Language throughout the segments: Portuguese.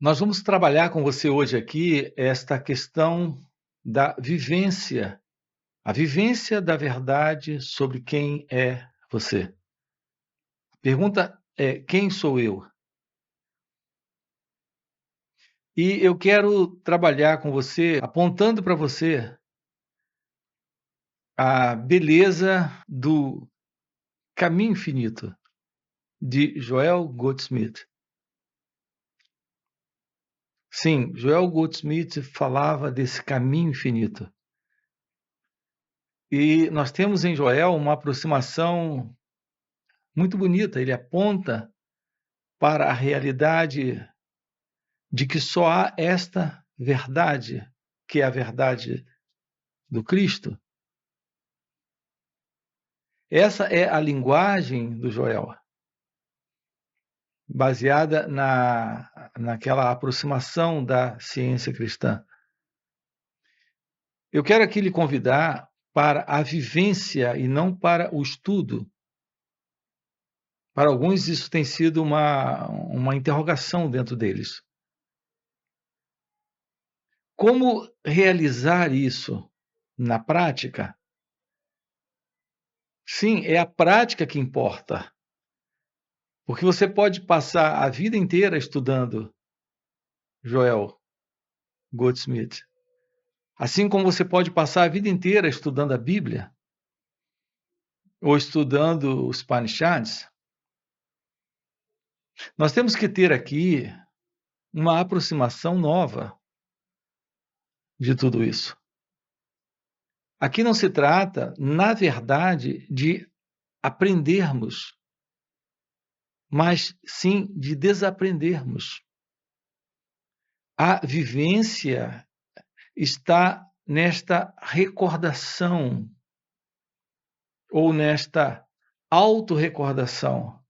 Nós vamos trabalhar com você hoje aqui esta questão da vivência, a vivência da verdade sobre quem é você. A pergunta é: quem sou eu? E eu quero trabalhar com você, apontando para você a beleza do caminho infinito de Joel Goldsmith. Sim, Joel Goldsmith falava desse caminho infinito. E nós temos em Joel uma aproximação muito bonita. Ele aponta para a realidade de que só há esta verdade, que é a verdade do Cristo. Essa é a linguagem do Joel, baseada naquela aproximação da ciência cristã. Eu quero aqui lhe convidar para a vivência e não para o estudo. Para alguns, isso tem sido uma interrogação dentro deles. Como realizar isso na prática? Sim, é a prática que importa. Porque você pode passar a vida inteira estudando Joel Goldsmith. Assim como você pode passar a vida inteira estudando a Bíblia, ou estudando os Upanishads. Nós temos que ter aqui uma aproximação nova de tudo isso. Aqui não se trata, na verdade, de aprendermos, mas sim de desaprendermos. A vivência está nesta recordação ou nesta autorrecordação.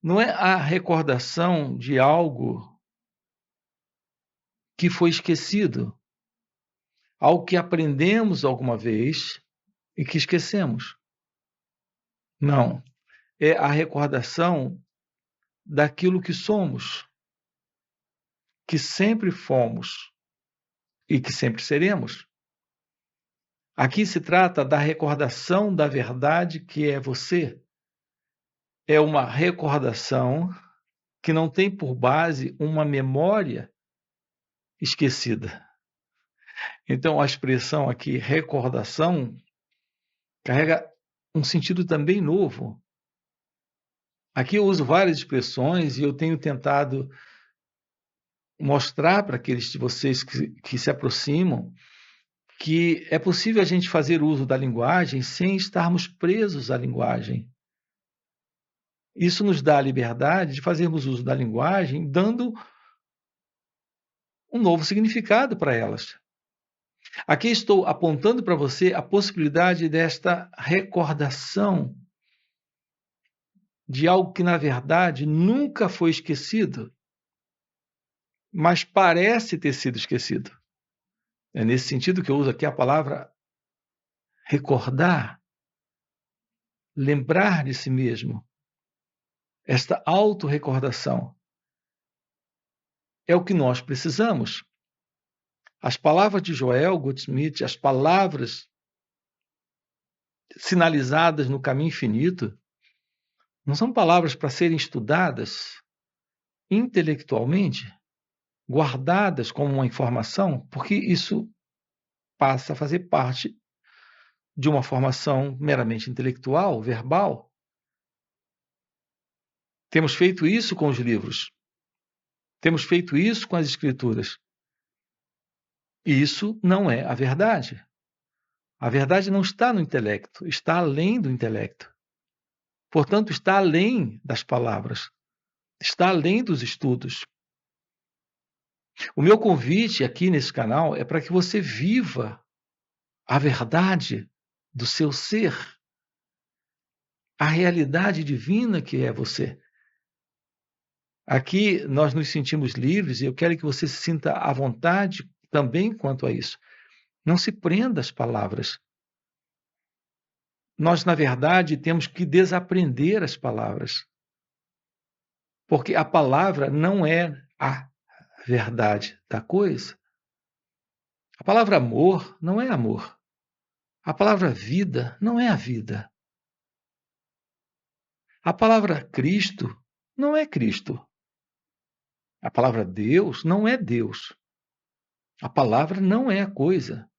Não é a recordação de algo que foi esquecido, algo que aprendemos alguma vez e que esquecemos. Não. É a recordação daquilo que somos, que sempre fomos e que sempre seremos. Aqui se trata da recordação da verdade que é você. É uma recordação que não tem por base uma memória esquecida. Então, a expressão aqui, recordação, carrega um sentido também novo. Aqui eu uso várias expressões e eu tenho tentado mostrar para aqueles de vocês que se aproximam que é possível a gente fazer uso da linguagem sem estarmos presos à linguagem. Isso nos dá a liberdade de fazermos uso da linguagem, dando um novo significado para elas. Aqui estou apontando para você a possibilidade desta recordação de algo que, na verdade, nunca foi esquecido, mas parece ter sido esquecido. É nesse sentido que eu uso aqui a palavra recordar, lembrar de si mesmo. Esta autorrecordação é o que nós precisamos. As palavras de Joel Goldsmith, as palavras sinalizadas no caminho infinito, não são palavras para serem estudadas intelectualmente, guardadas como uma informação, porque isso passa a fazer parte de uma formação meramente intelectual, verbal. Temos feito isso com os livros. Temos feito isso com as escrituras. E isso não é a verdade. A verdade não está no intelecto, está além do intelecto. Portanto, está além das palavras, está além dos estudos. O meu convite aqui nesse canal é para que você viva a verdade do seu ser, a realidade divina que é você. Aqui nós nos sentimos livres e eu quero que você se sinta à vontade também quanto a isso. Não se prenda às palavras. Nós, na verdade, temos que desaprender as palavras. Porque a palavra não é a verdade da coisa. A palavra amor não é amor. A palavra vida não é a vida. A palavra Cristo não é Cristo. A palavra Deus não é Deus. A palavra não é a coisa.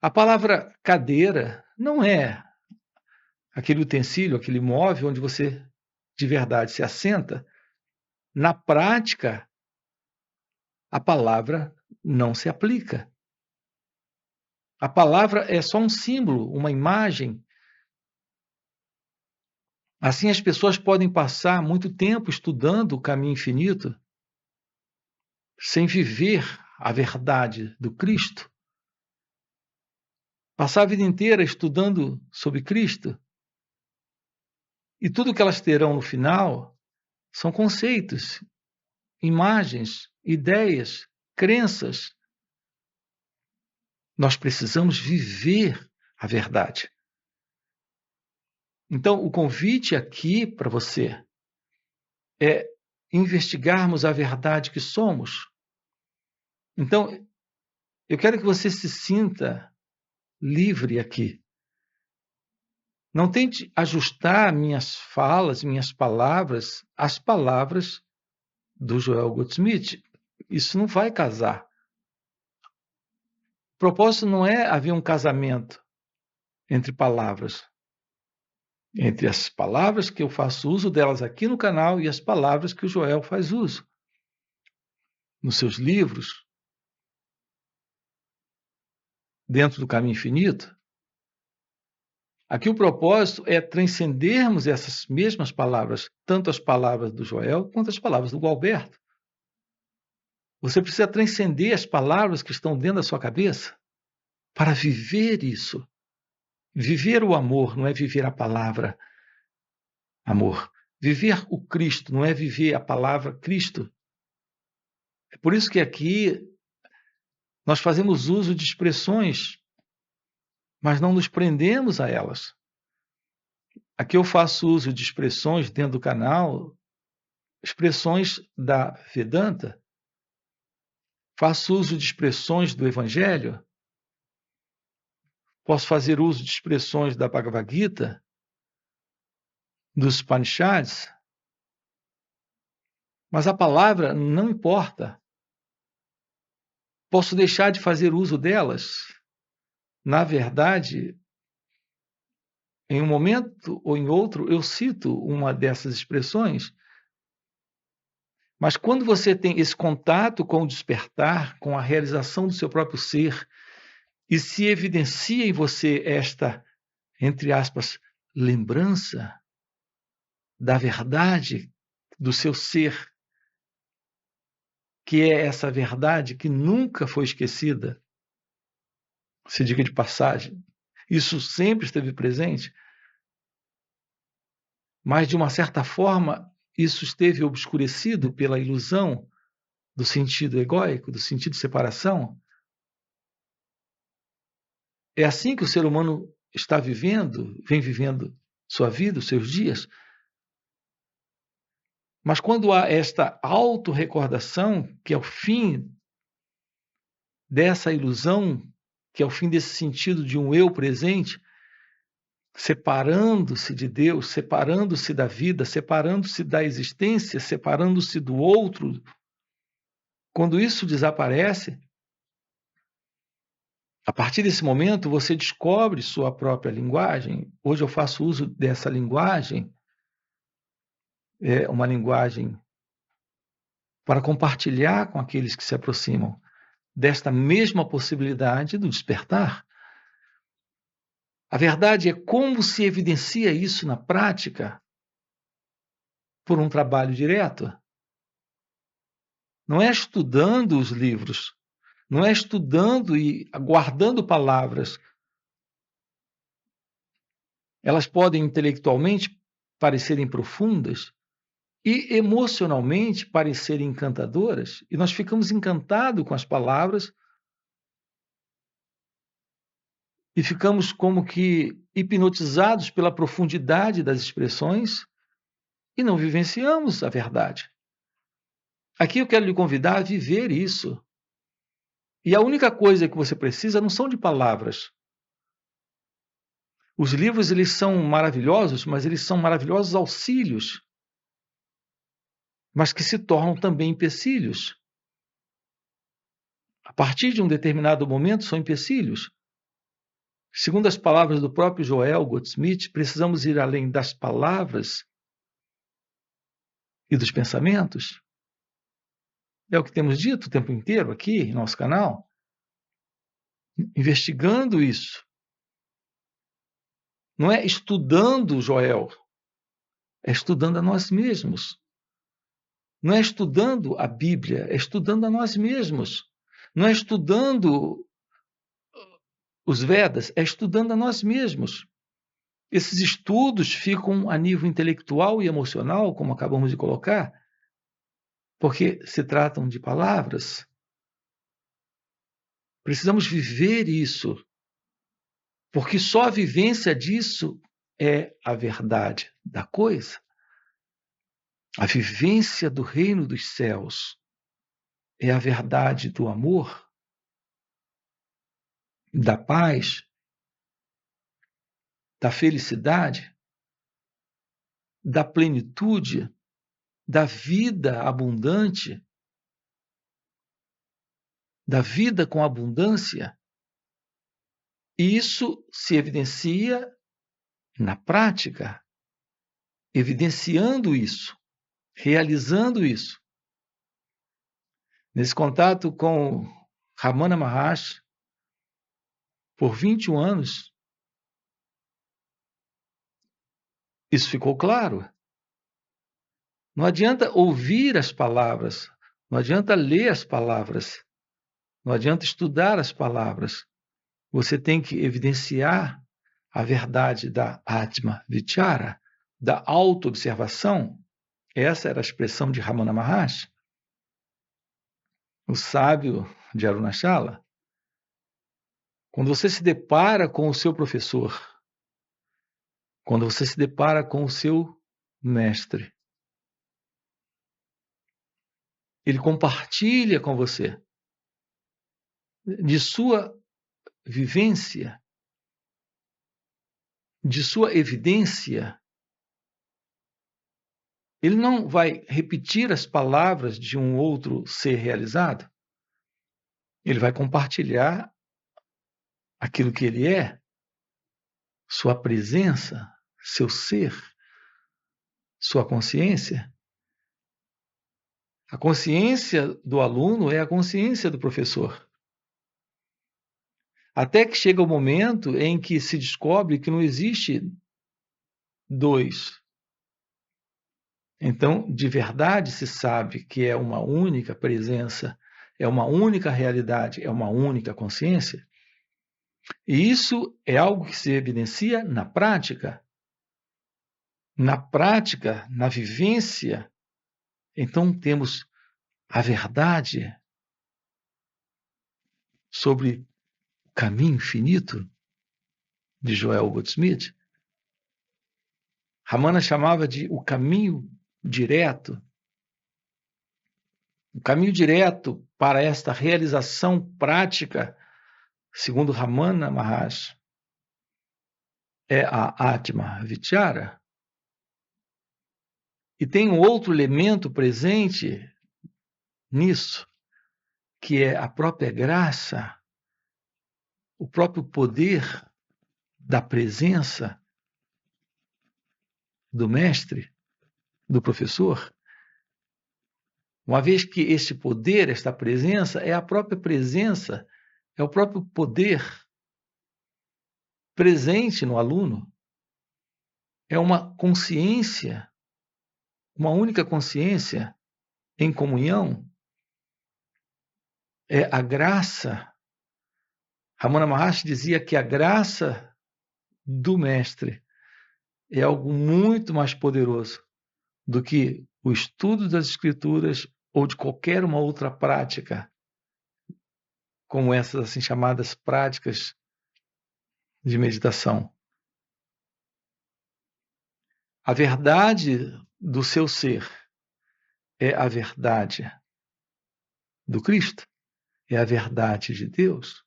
A palavra cadeira não é aquele utensílio, aquele móvel onde você de verdade se assenta. Na prática, a palavra não se aplica. A palavra é só um símbolo, uma imagem. Assim, as pessoas podem passar muito tempo estudando o caminho infinito sem viver a verdade do Cristo. Passar a vida inteira estudando sobre Cristo e tudo que elas terão no final são conceitos, imagens, ideias, crenças. Nós precisamos viver a verdade. Então, o convite aqui para você é investigarmos a verdade que somos. Então, eu quero que você se sinta livre aqui. Não tente ajustar minhas falas, minhas palavras, às palavras do Joel Goldsmith. Isso não vai casar. O propósito não é haver um casamento entre palavras. Entre as palavras que eu faço uso delas aqui no canal e as palavras que o Joel faz uso nos seus livros, dentro do Caminho Infinito. Aqui o propósito é transcendermos essas mesmas palavras, tanto as palavras do Joel quanto as palavras do Gualberto. Você precisa transcender as palavras que estão dentro da sua cabeça para viver isso. Viver o amor não é viver a palavra amor. Viver o Cristo não é viver a palavra Cristo. É por isso que aqui nós fazemos uso de expressões, mas não nos prendemos a elas. Aqui eu faço uso de expressões dentro do canal, expressões da Vedanta, faço uso de expressões do Evangelho, posso fazer uso de expressões da Bhagavad Gita, dos Upanishads, mas a palavra não importa. Posso deixar de fazer uso delas. Na verdade, em um momento ou em outro, eu cito uma dessas expressões, mas quando você tem esse contato com o despertar, com a realização do seu próprio ser, e se evidencia em você esta, entre aspas, lembrança da verdade do seu ser, que é essa verdade que nunca foi esquecida, se diga de passagem, isso sempre esteve presente, mas de uma certa forma isso esteve obscurecido pela ilusão do sentido egóico, do sentido de separação. É assim que o ser humano está vivendo, vem vivendo sua vida, os seus dias. Mas quando há esta autorrecordação, que é o fim dessa ilusão, que é o fim desse sentido de um eu presente, separando-se de Deus, separando-se da vida, separando-se da existência, separando-se do outro, quando isso desaparece, a partir desse momento você descobre sua própria linguagem. Hoje eu faço uso dessa linguagem, é uma linguagem para compartilhar com aqueles que se aproximam desta mesma possibilidade do despertar. A verdade é como se evidencia isso na prática por um trabalho direto. Não é estudando os livros, não é estudando e guardando palavras. Elas podem intelectualmente parecerem profundas e emocionalmente parecerem encantadoras, e nós ficamos encantados com as palavras e ficamos como que hipnotizados pela profundidade das expressões e não vivenciamos a verdade. Aqui eu quero lhe convidar a viver isso. E a única coisa que você precisa não são de palavras. Os livros, eles são maravilhosos, mas eles são maravilhosos auxílios, mas que se tornam também empecilhos. A partir de um determinado momento, são empecilhos. Segundo as palavras do próprio Joel Goldsmith, precisamos ir além das palavras e dos pensamentos. É o que temos dito o tempo inteiro aqui em nosso canal, investigando isso. Não é estudando Joel, é estudando a nós mesmos. Não é estudando a Bíblia, é estudando a nós mesmos. Não é estudando os Vedas, é estudando a nós mesmos. Esses estudos ficam a nível intelectual e emocional, como acabamos de colocar, porque se tratam de palavras. Precisamos viver isso, porque só a vivência disso é a verdade da coisa. A vivência do reino dos céus é a verdade do amor, da paz, da felicidade, da plenitude, da vida abundante, da vida com abundância. E isso se evidencia na prática, evidenciando isso, realizando isso. Nesse contato com Ramana Maharshi, por 21 anos, isso ficou claro. Não adianta ouvir as palavras, não adianta ler as palavras, não adianta estudar as palavras. Você tem que evidenciar a verdade da Atma Vichara, da auto-observação. Essa era a expressão de Ramana Maharshi, o sábio de Arunachala. Quando você se depara com o seu professor, quando você se depara com o seu mestre, ele compartilha com você de sua vivência, de sua evidência. Ele não vai repetir as palavras de um outro ser realizado. Ele vai compartilhar aquilo que ele é, sua presença, seu ser, sua consciência. A consciência do aluno é a consciência do professor. Até que chega o momento em que se descobre que não existe dois. Então, de verdade se sabe que é uma única presença, é uma única realidade, é uma única consciência. E isso é algo que se evidencia na prática. Na prática, na vivência. Então, temos a verdade sobre o caminho infinito de Joel Goldsmith. Ramana chamava de o caminho direto. O caminho direto para esta realização prática, segundo Ramana Maharshi, é a Atma Vichara. E tem um outro elemento presente nisso, que é a própria graça, o próprio poder da presença do mestre, do professor. Uma vez que este poder, esta presença, é a própria presença, é o próprio poder presente no aluno, é uma consciência, uma única consciência em comunhão, é a graça. Ramana Maharshi dizia que a graça do mestre é algo muito mais poderoso do que o estudo das escrituras ou de qualquer uma outra prática, como essas assim chamadas práticas de meditação. A verdade do seu ser é a verdade do Cristo, é a verdade de Deus.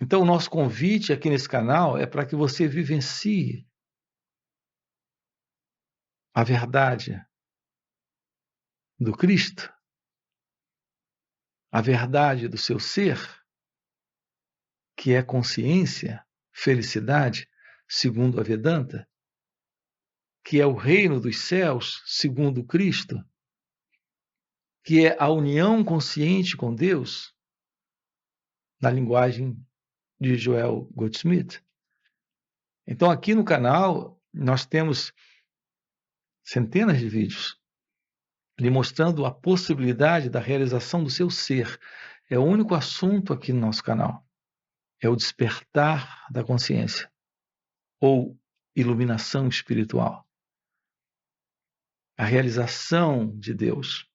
Então, o nosso convite aqui nesse canal é para que você vivencie a verdade do Cristo, a verdade do seu ser, que é consciência, felicidade, segundo a Vedanta, que é o reino dos céus, segundo Cristo, que é a união consciente com Deus, na linguagem de Joel Goldsmith. Então, aqui no canal, nós temos centenas de vídeos lhe mostrando a possibilidade da realização do seu ser. É o único assunto aqui no nosso canal. É o despertar da consciência, ou iluminação espiritual. A realização de Deus.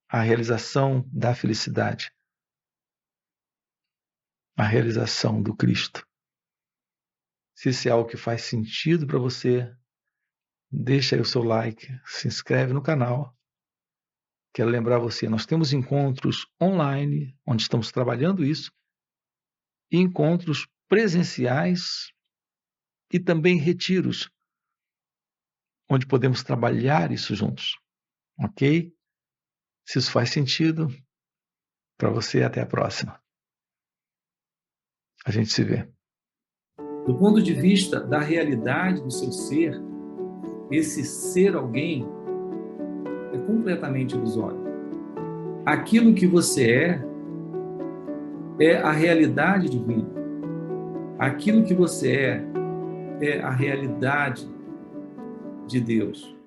A realização da felicidade. A realização do Cristo. Se isso é algo que faz sentido para você, deixa aí o seu like, se inscreve no canal. Quero lembrar você, nós temos encontros online, onde estamos trabalhando isso, e encontros presenciais e também retiros, onde podemos trabalhar isso juntos, ok? Se isso faz sentido para você, até a próxima. A gente se vê. Do ponto de vista da realidade do seu ser, esse ser alguém é completamente ilusório. Aquilo que você é a realidade divina. Aquilo que você é a realidade de Deus.